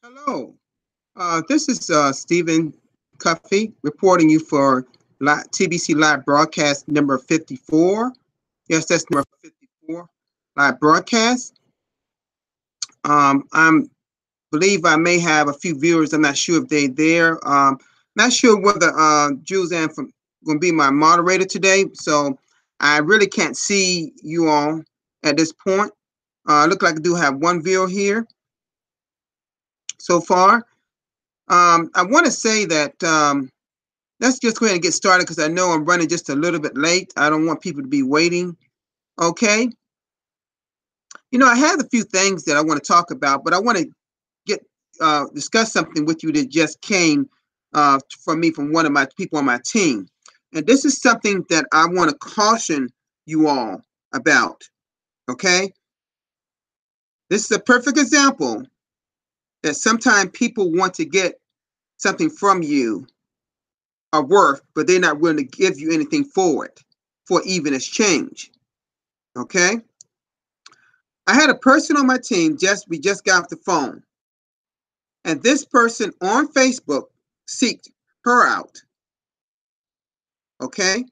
Hello, this is Stephen Cuffey reporting you for TBC Live Broadcast number 54. Yes, that's number 54, Live Broadcast. I believe I may have a few viewers. I'm not sure if they're there. Not sure whether Jules Ann from going to be my moderator today. So I really can't see you all at this point. Look like I do have one viewer here so far. I want to say that let's just go ahead and get started because I know I'm running just a little bit late. I don't want people to be waiting. Okay. I have a few things that I want to talk about, but I want to get discuss something with you that just came from me from one of my people on my team. And this is something that I want to caution you all about. Okay. This is a perfect example that sometimes people want to get something from you are worth, but they're not willing to give you anything for it, for even exchange. Okay? I had a person on my team, we just got off the phone, and this person on Facebook seeked her out. Okay?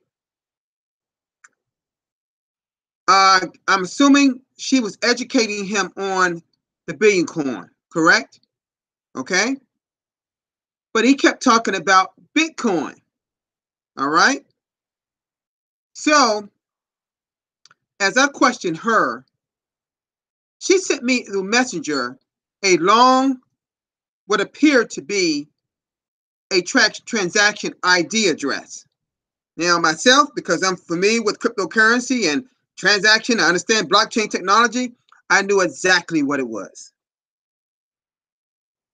I'm assuming she was educating him on the billion coin, correct? Okay? But he kept talking about Bitcoin. All right? So, as I questioned her, she sent me through Messenger a long, what appeared to be a transaction ID address. Now, myself, because I'm familiar with cryptocurrency and transaction, I understand blockchain technology, I knew exactly what it was.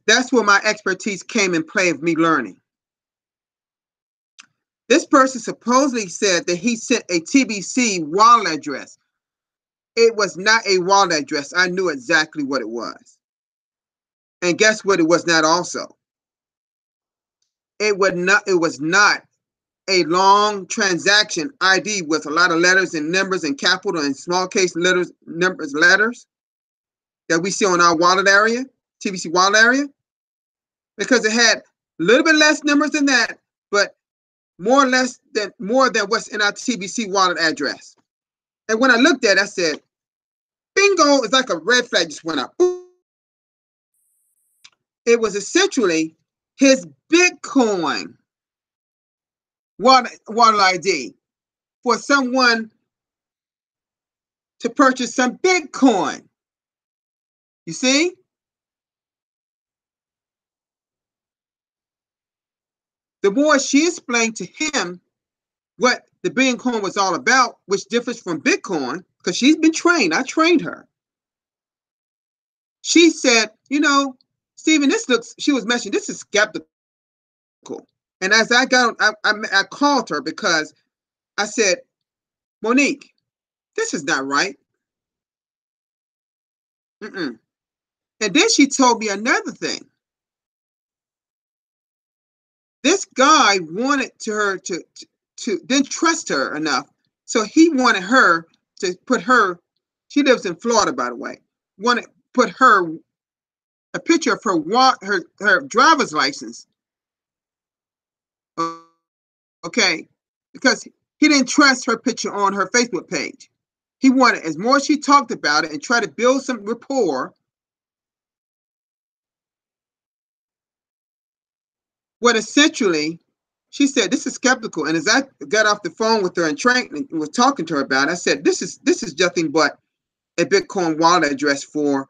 That's where my expertise came in play of me learning. This person supposedly said that he sent a TBC wallet address. It was not a wallet address. I knew exactly what it was. And guess what it was not also? It was not a long transaction ID with a lot of letters and numbers and capital and small case letters that we see on our wallet area, TBC wallet area, because it had a little bit less numbers than that, but more than what's in our TBC wallet address. And when I looked at it, I said, bingo, it's like a red flag just went up. It was essentially his Bitcoin wallet ID for someone to purchase some Bitcoin. You see? The more she explained to him what the billion coin was all about, which differs from Bitcoin, because she's been trained, I trained her. She said, Stephen, she was mentioning, this is skeptical. And as I called her because I said, Monique, this is not right. Mm-mm. And then she told me another thing. This guy wanted her to didn't trust her enough. So he wanted her to put her, she lives in Florida, by the way, wanted to put her, a picture of her driver's license. Okay. Because he didn't trust her picture on her Facebook page. He wanted, as more she talked about it and tried to build some rapport, what essentially she said, this is skeptical. And as I got off the phone with her and was talking to her about it, I said, this is nothing but a Bitcoin wallet address for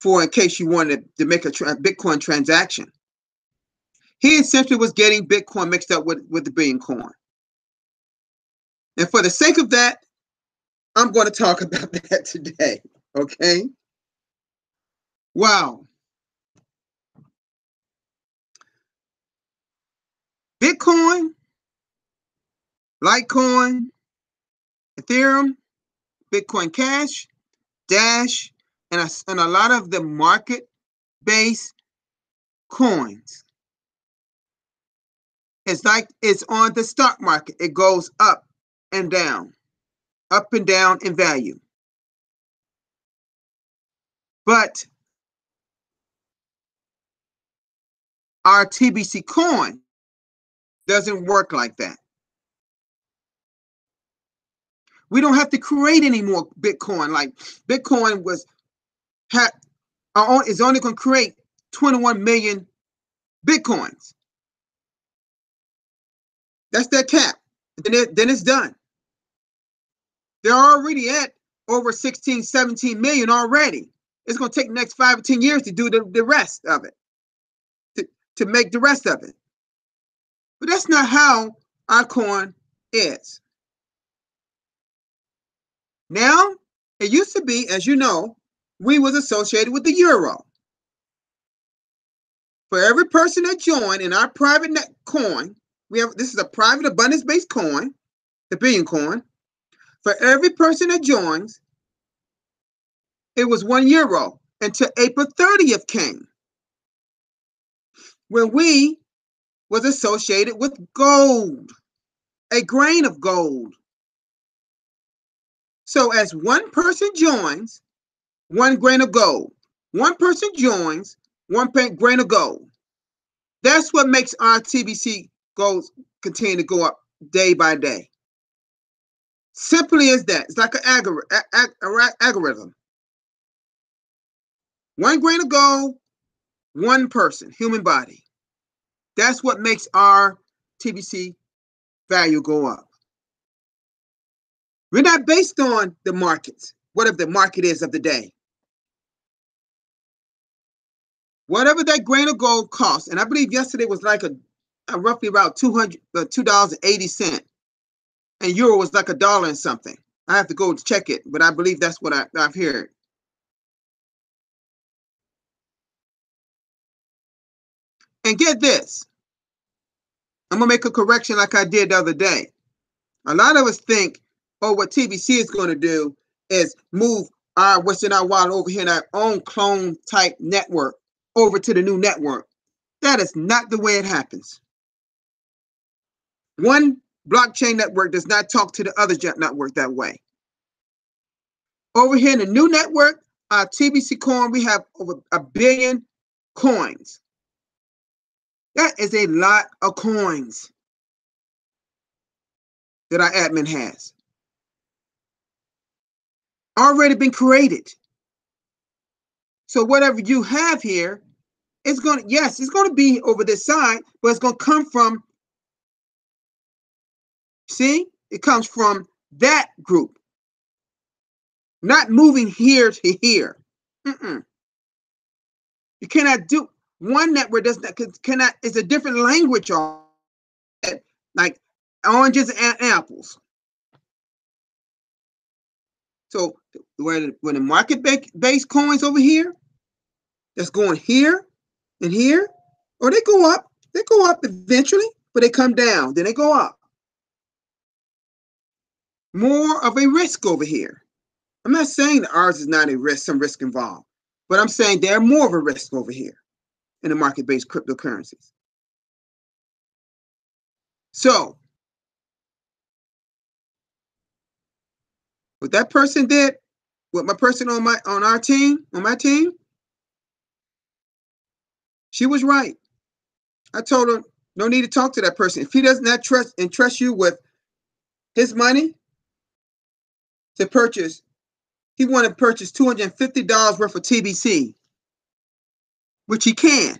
in case you wanted to make a Bitcoin transaction. He essentially was getting Bitcoin mixed up with the billion coin. And for the sake of that, I'm going to talk about that today. Okay? Wow. Bitcoin, Litecoin, Ethereum, Bitcoin Cash, Dash, and a lot of the market-based coins. It's like it's on the stock market. It goes up and down in value. But our TBC coin doesn't work like that. We don't have to create any more Bitcoin. Like Bitcoin is only going to create 21 million Bitcoins. That's their cap. Then it's done. They're already at over 16, 17 million already. It's going to take the next 5 or 10 years to do the rest of it, to make the rest of it. But that's not how our coin is. Now, it used to be, as you know, we was associated with the euro. For every person that joined in our private net coin, this is a private abundance-based coin, the Billion Coin. For every person that joins, it was €1 until April 30th came, when we was associated with gold, a grain of gold. So as one person joins, 1 grain of gold. One person joins, 1 grain of gold. That's what makes our TBC goals continue to go up day by day. Simply as that. It's like an algorithm. 1 grain of gold, 1 person, human body. That's what makes our TBC value go up. We're not based on the markets, whatever the market is of the day. Whatever that grain of gold costs, and I believe yesterday was like a roughly about $2.80, and euro was like $1 and something. I have to go to check it, but I believe that's what I've heard. And get this, I'm gonna make a correction like I did the other day. A lot of us think, oh, what TBC is going to do is move what's in our wallet over here in our own clone type network over to the new network. That is not the way it happens. One blockchain network does not talk to the other network that way. Over here in the new network, our TBC coin, we have over 1 billion coins. That is a lot of coins that our admin has already been created. So whatever you have here, it's going to be over this side, but it's going to come from, see, it comes from that group, not moving here to here. You cannot do one network cannot. It's a different language, like oranges and apples. So when the market-based coins over here, that's going here and here, or they go up eventually, but they come down, then they go up. More of a risk over here. I'm not saying that ours is not a risk, some risk involved, but I'm saying they're more of a risk over here in the market-based cryptocurrencies. So what that person did, what my person on my team, she was right. I told her, no need to talk to that person. If he does not trust you with his money to purchase, he wanted to purchase $250 worth of TBC, which he can.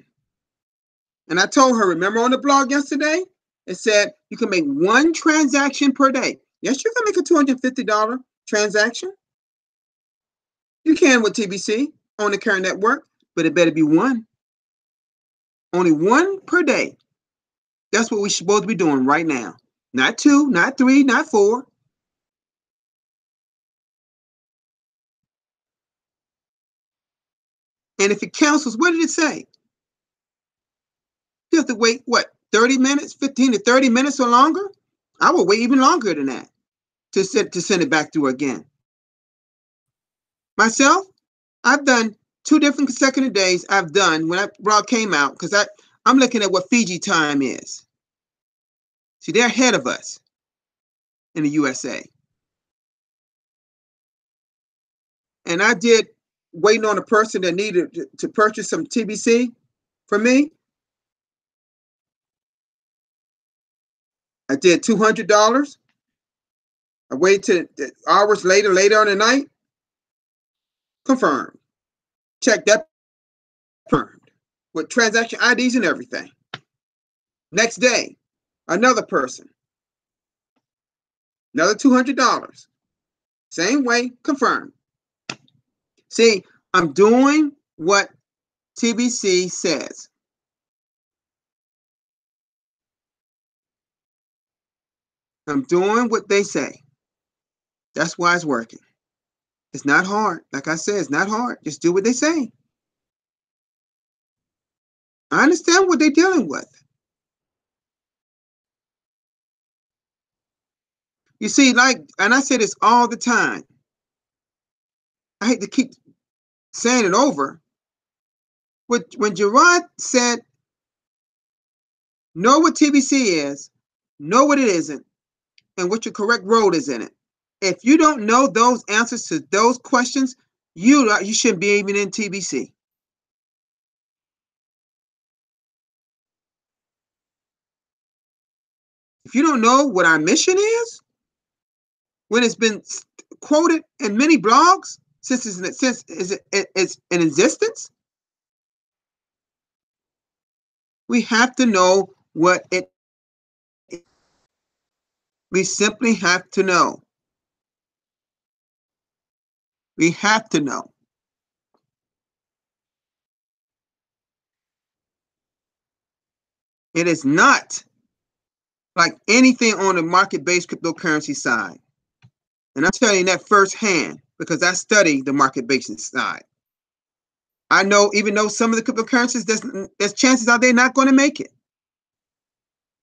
And I told her, remember on the blog yesterday, it said you can make 1 transaction per day. Yes, you can make a $250 transaction. You can with TBC on the current network, but it better be 1. Only 1 per day. That's what we're supposed to be doing right now. Not 2, not 3, not 4. And if it cancels, what did it say? You have to wait, what, 30 minutes, 15 to 30 minutes or longer? I will wait even longer than that to send it back through again. Myself, I've done 2 different consecutive days. I've done when Rob came out, because I'm looking at what Fiji time is. See, they're ahead of us in the USA. And I did waiting on a person that needed to purchase some TBC for me. did $200. I waited to hours later on the night. Confirmed. Check that. Confirmed. With transaction IDs and everything. Next day, another person. Another $200. Same way, confirmed. See, I'm doing what TBC says. I'm doing what they say. That's why it's working. It's not hard. Like I said, it's not hard. Just do what they say. I understand what they're dealing with. You see, and I say this all the time. I hate to keep saying it over. When Gerard said, know what TBC is, know what it isn't, and what your correct road is in it. If you don't know those answers to those questions, you shouldn't be even in TBC. If you don't know what our mission is, when it's been quoted in many blogs since it's in existence, we have to know what it is. We simply have to know. We have to know. It is not like anything on the market-based cryptocurrency side. And I'm telling you that firsthand because I study the market-based side. I know even though some of the cryptocurrencies, there's chances are they're not going to make it.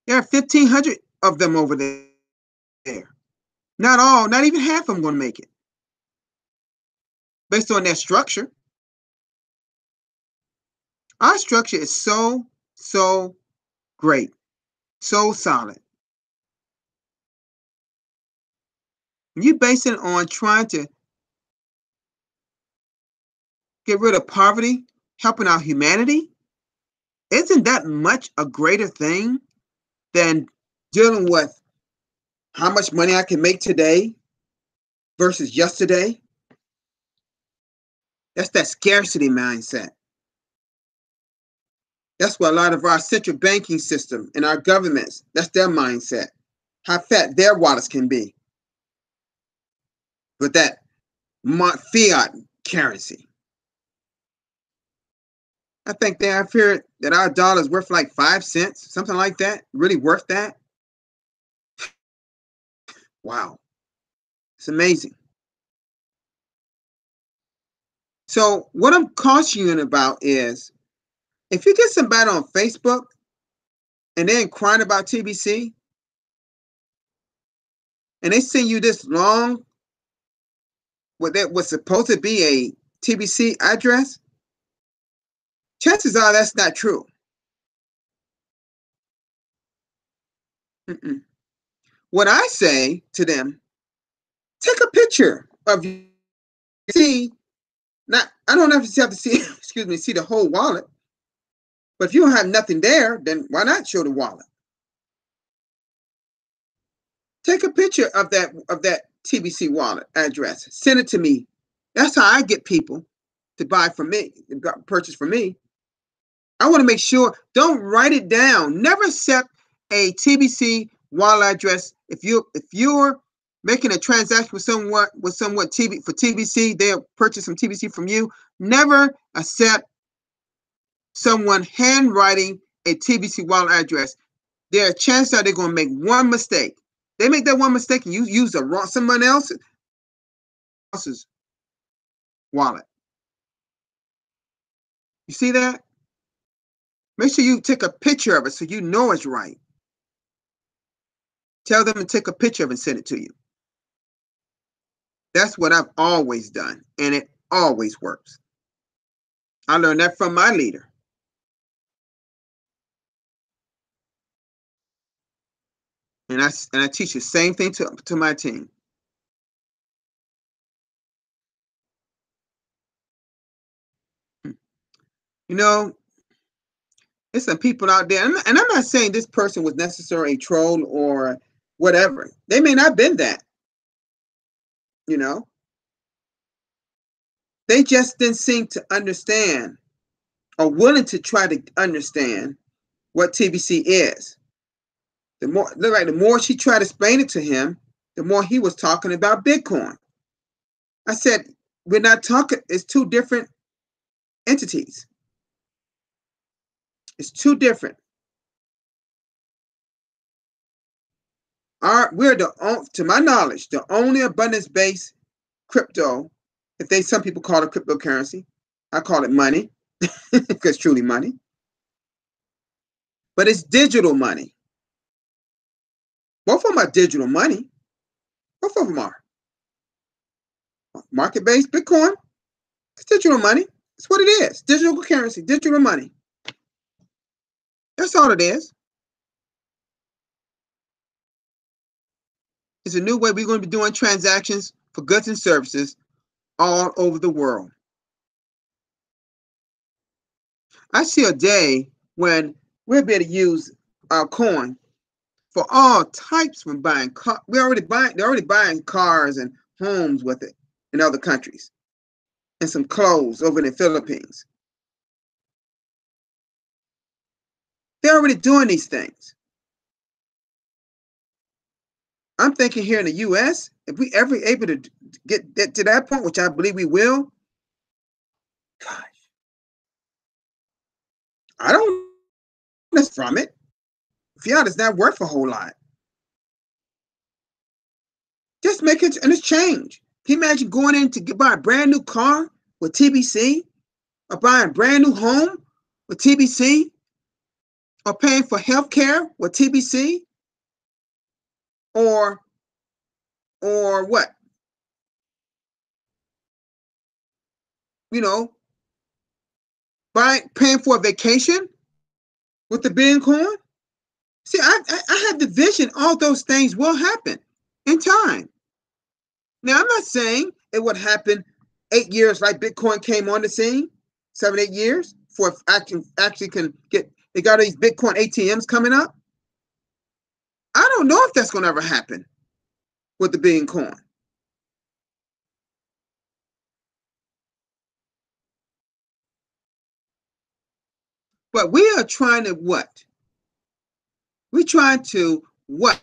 There are 1,500 of them over there. Not all, not even half of them going to make it. Based on their structure. Our structure is so great, so solid. You base it on trying to get rid of poverty, helping out humanity. Isn't that much a greater thing than dealing with how much money I can make today versus yesterday? That's that scarcity mindset. That's what a lot of our central banking system and our governments, that's their mindset. How fat their wallets can be. But that fiat currency. I think they have feared that our dollar is worth like 5 cents, something like that. Really worth that? Wow. It's amazing. So what I'm cautioning about is if you get somebody on Facebook and they're inquiring about TBC and they send you this long, what that was supposed to be a TBC address, chances are that's not true. Mm-mm. What I say to them, take a picture of you. See, not I don't have to see, excuse me, see the whole wallet. But if you don't have nothing there, then why not show the wallet? Take a picture of that TBC wallet address. Send it to me. That's how I get people to buy from me, purchase from me. I want to make sure, don't write it down. Never accept a TBC wallet address. If you're making a transaction with someone for TBC, they'll purchase some TBC from you. Never accept someone handwriting a TBC wallet address. There are chances that they're going to make one mistake. They make that one mistake and you use someone else's wallet. You see that? Make sure you take a picture of it so you know it's right. Tell them to take a picture of it and send it to you. That's what I've always done, and it always works. I learned that from my leader. And I teach the same thing to my team. You know, there's some people out there, and I'm not saying this person was necessarily a troll or whatever. They may not have been that, you know. They just didn't seem to understand or willing to try to understand what TBC is. The more she tried to explain it to him, the more he was talking about Bitcoin. I said, we're not talking, it's two different entities. It's two different. We're to my knowledge, the only abundance-based crypto, some people call it cryptocurrency. I call it money, because it's truly money. But it's digital money. Both of them are digital money. Both of them are. Market-based Bitcoin, it's digital money. That's what it is. Digital currency, digital money. That's all it is. It's a new way we're going to be doing transactions for goods and services all over the world. I see a day when we'll be able to use our coin for all types from buying cars. They're already buying cars and homes with it in other countries, and some clothes over in the Philippines. They're already doing these things. I'm thinking here in the US, if we ever able to get to that point, which I believe we will, gosh, I don't know from it. Fiat is not worth a whole lot. Just make it an exchange. Can you imagine going in to buy a brand new car with TBC, or buying a brand new home with TBC, or paying for health care with TBC, or what? You know, paying for a vacation with the Billion Coin? See, I have the vision. All those things will happen in time. Now, I'm not saying it would happen 8 years like Bitcoin came on the scene, 7, 8 years, for actually can get. They got these Bitcoin ATMs coming up. I don't know if that's going to ever happen with the Billion Coin. But we are trying to what? We're trying to what?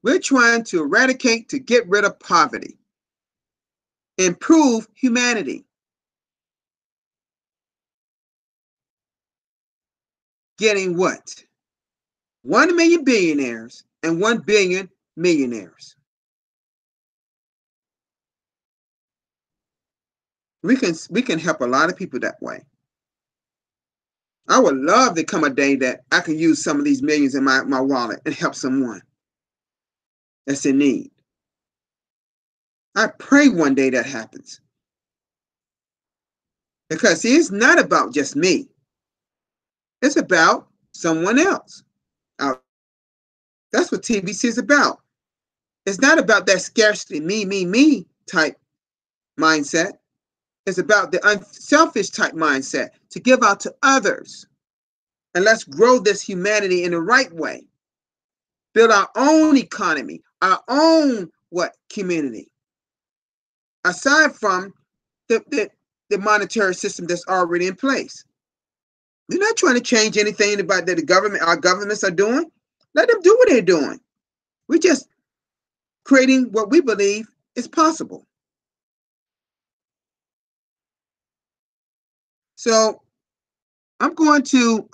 We're trying to eradicate, to get rid of poverty, improve humanity, getting what? 1 million billionaires and 1 billion millionaires. We can help a lot of people that way. I would love to come a day that I can use some of these millions in my wallet and help someone that's in need. I pray one day that happens. Because see, it's not about just me. It's about someone else. That's what TBC is about. It's not about that scarcity, me type mindset. It's about the unselfish type mindset, to give out to others. And let's grow this humanity in the right way. Build our own economy, our own community. Aside from the monetary system that's already in place. We're not trying to change anything about that our governments are doing. Let them do what they're doing. We're just creating what we believe is possible. So I'm going to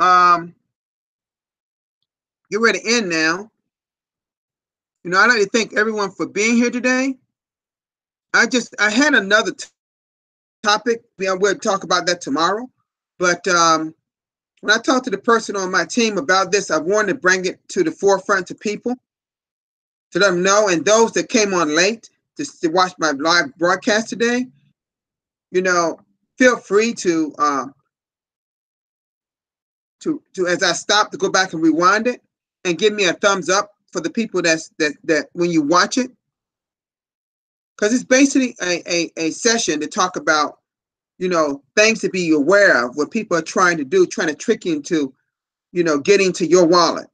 get ready to end now. You know, I'd like to thank everyone for being here today. I had another topic. We'll talk about that tomorrow. But when I talked to the person on my team about this, I wanted to bring it to the forefront to people, to let them know. And those that came on late to watch my live broadcast today, you know, feel free to as I stop, to go back and rewind it and give me a thumbs up for the people that when you watch it, because it's basically a session to talk about, you know, things to be aware of, what people are trying to do, trying to trick you into, you know, getting to your wallet.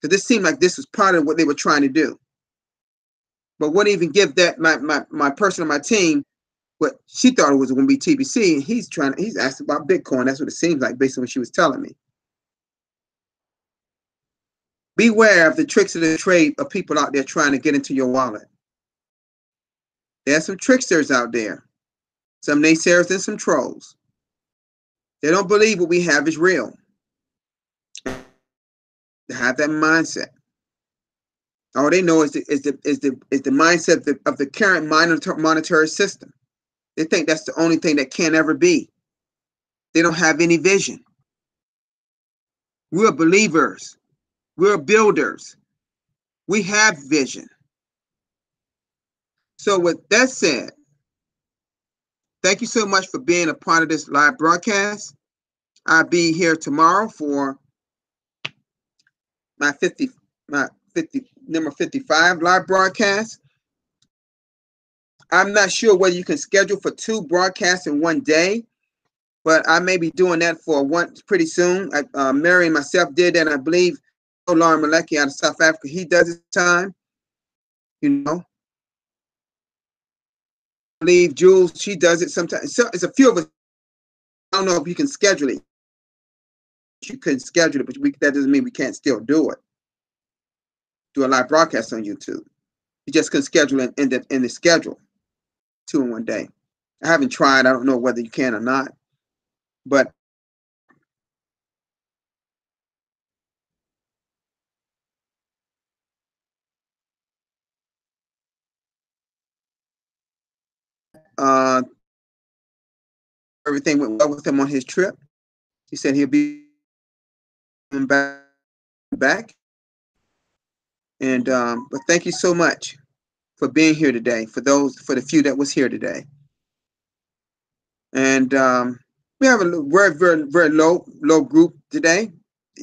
Because this seemed like this was part of what they were trying to do. But wouldn't even give that my person on my team what she thought it was going to be TBC. And he's asking about Bitcoin. That's what it seems like based on what she was telling me. Beware of the tricks of the trade of people out there trying to get into your wallet. There's some tricksters out there, some naysayers and some trolls. They don't believe what we have is real. They have that mindset. All they know is the mindset of the current monetary system. They think that's the only thing that can ever be. They don't have any vision. We're believers. We're builders. We have vision. So with that said, thank you so much for being a part of this live broadcast. I'll be here tomorrow for my number 55 live broadcast. I'm not sure whether you can schedule for 2 broadcasts in one day, but I may be doing that for one pretty soon. Mary and myself did that, and I believe Lauren Malecki out of South Africa, he does it time. You know, I believe Jules, she does it sometimes. So it's a few of us. I don't know if you can schedule it. You couldn't schedule it, but that doesn't mean we can't still do it. Do a live broadcast on YouTube. You just can schedule it in the schedule 2 in one day. I haven't tried. I don't know whether you can or not, but everything went well with him on his trip. He said he'll be back. And but thank you so much for being here today. For the few that was here today. And we have a very, very, very low group today,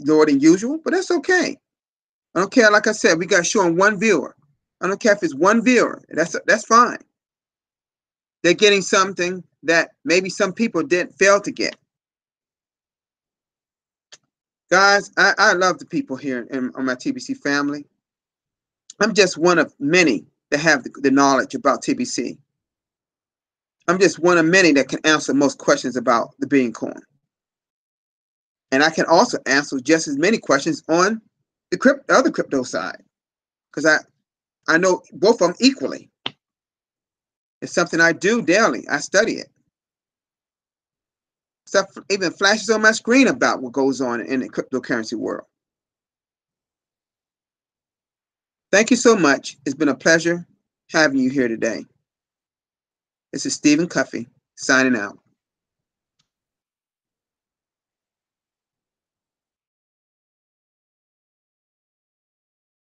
lower than usual, but that's okay. I don't care. Like I said, we got showing 1 viewer. I don't care if it's 1 viewer. That's fine. They're getting something that maybe some people didn't fail to get. Guys, I love the people here on my TBC family. I'm just one of many that have the knowledge about TBC. I'm just one of many that can answer most questions about the Billion Coin. And I can also answer just as many questions on the other crypto side, because I know both of them equally. It's something I do daily. I study it. Stuff even flashes on my screen about what goes on in the cryptocurrency world. Thank you so much. It's been a pleasure having you here today. This is Stephen Cuffey signing out.